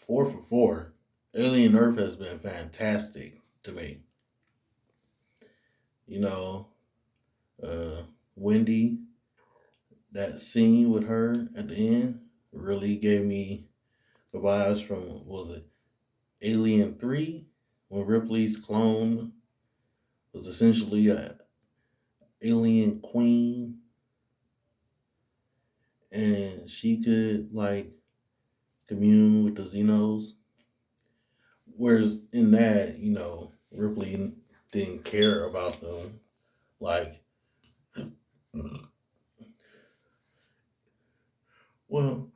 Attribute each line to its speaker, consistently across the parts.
Speaker 1: four for four. Alien Earth has been fantastic to me. You know, uh, Wendy, that scene with her at the end really gave me the vibes from, was it Alien 3? When Ripley's clone was essentially a alien queen and she could like commune with the Xenos. Whereas in that, Ripley didn't care about them. Like, well,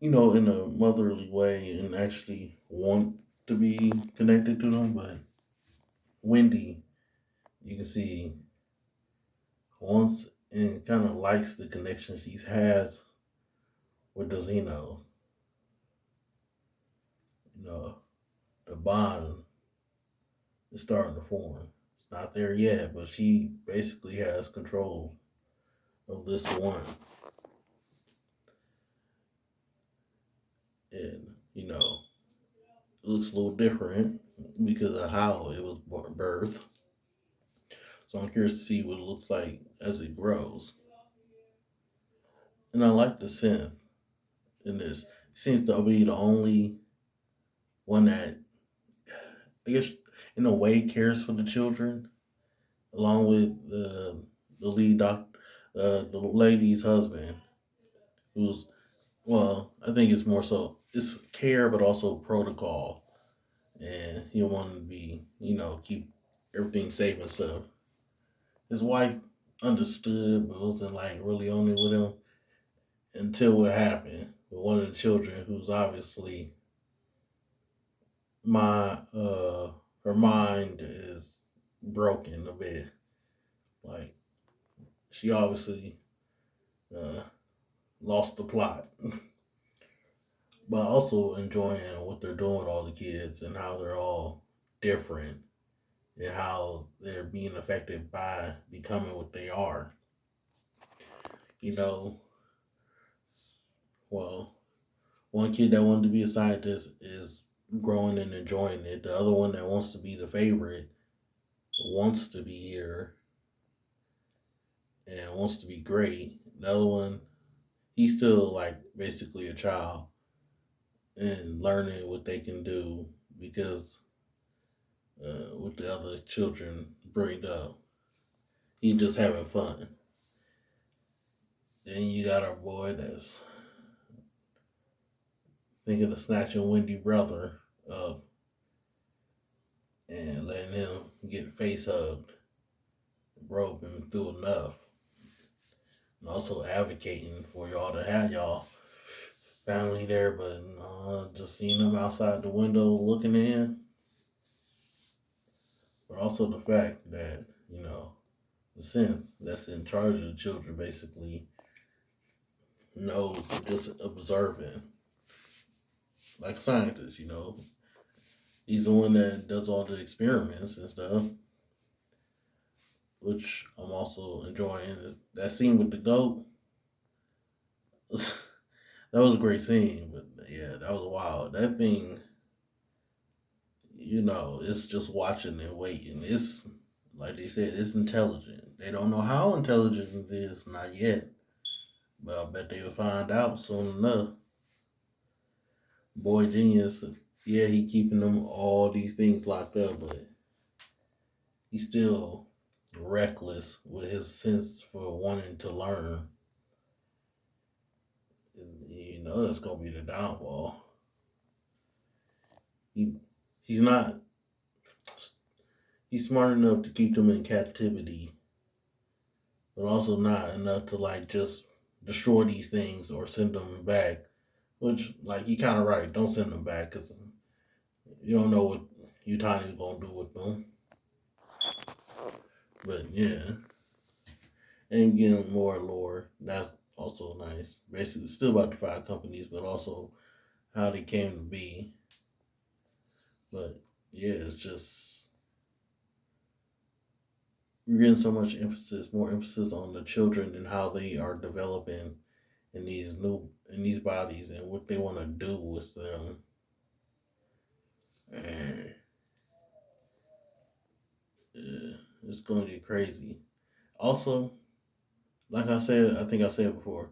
Speaker 1: in a motherly way and actually want to be connected to them. But Wendy, you can see, wants and kind of likes the connection she has with the Xenos. You know, the bond is starting to form. It's not there yet, but she basically has control of this one. And, it looks a little different because of how it was birthed. So I'm curious to see what it looks like as it grows. And I like the synth in this. It seems to be the only one that, I guess, in a way, cares for the children, along with the lead the lady's husband, who's, well, I think it's more so it's care, but also protocol, and he wanted to be, keep everything safe and stuff. His wife understood, but wasn't like really on it with him until what happened with one of the children, who's obviously my her mind is broken a bit. Like, she obviously uh, lost the plot, but also enjoying what they're doing with all the kids and how they're all different and how they're being affected by becoming what they are. You know, well, one kid that wanted to be a scientist is growing and enjoying it. The other one that wants to be the favorite wants to be here and wants to be great. The other one, he's still like basically a child and learning what they can do because what the other children bring up. He's just having fun. Then you got our boy that's thinking of snatching Wendy brother up and letting him get face hugged. Bro been through enough. And also advocating for y'all to have y'all family there, but just seeing them outside the window looking in. But also the fact that, the synth that's in charge of the children basically knows just observing. Like a scientist, He's the one that does all the experiments and stuff, which I'm also enjoying. That scene with the goat, that was a great scene, but yeah, that was wild. That thing, it's just watching and waiting. It's like they said, it's intelligent. They don't know how intelligent it is, not yet, but I bet they will find out soon enough. Boy genius, yeah, he keeping them all these things locked up, but he's still reckless with his sense for wanting to learn. That's gonna be the downfall. He he's not he's smart enough to keep them in captivity, but also not enough to like just destroy these things or send them back. Which, like, he kind of right. Don't send them back because you don't know what Utani's gonna do with them. But yeah, and getting more lore. That's also nice. Basically, still about the five companies, but also how they came to be. But yeah, it's just we're getting so much emphasis, more emphasis on the children and how they are developing in these bodies and what they want to do with them. it's gonna get crazy. Also, like I said, I think I said before,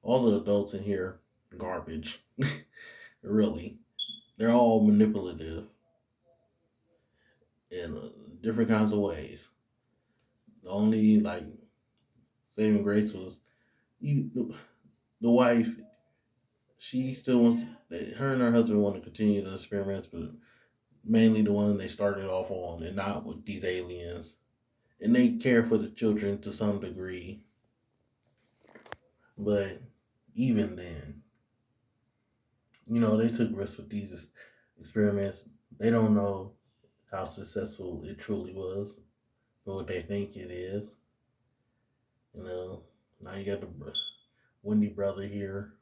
Speaker 1: all the adults in here garbage. Really, they're all manipulative in different kinds of ways. The only like saving grace was you, the wife. She still wants her and her husband want to continue the experiments, but mainly the one they started off on, and not with these aliens. And they care for the children to some degree, but even then, they took risks with these experiments. They don't know how successful it truly was, but what they think it is. You know, now you got the Wendy brother here,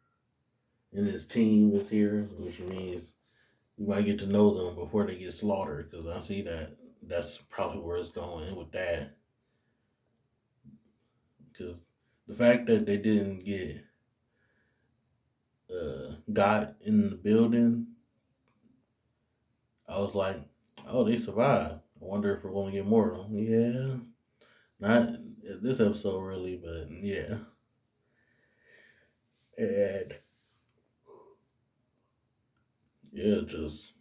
Speaker 1: and his team is here, which means you might get to know them before they get slaughtered. Because I see that that's probably where it's going with that. Because the fact that they didn't get got in the building, I was like, oh, they survived. I wonder if we're going to get more of them. Yeah, not this episode really, but yeah. And yeah, just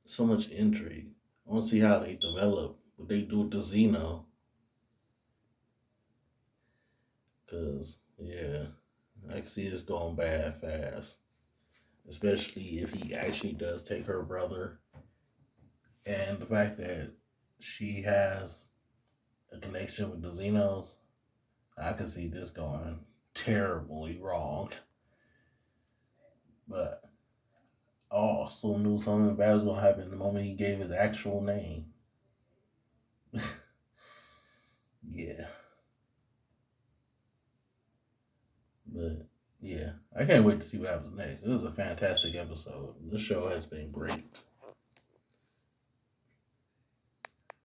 Speaker 1: so much intrigue. I want to see how they develop, what they do with the Xeno. Because, yeah, I can see this going bad fast. Especially if he actually does take her brother. And the fact that she has a connection with the Xenos, I can see this going terribly wrong. But I also knew something bad was going to happen the moment he gave his actual name. Yeah. But yeah, I can't wait to see what happens next. This is a fantastic episode. This show has been great.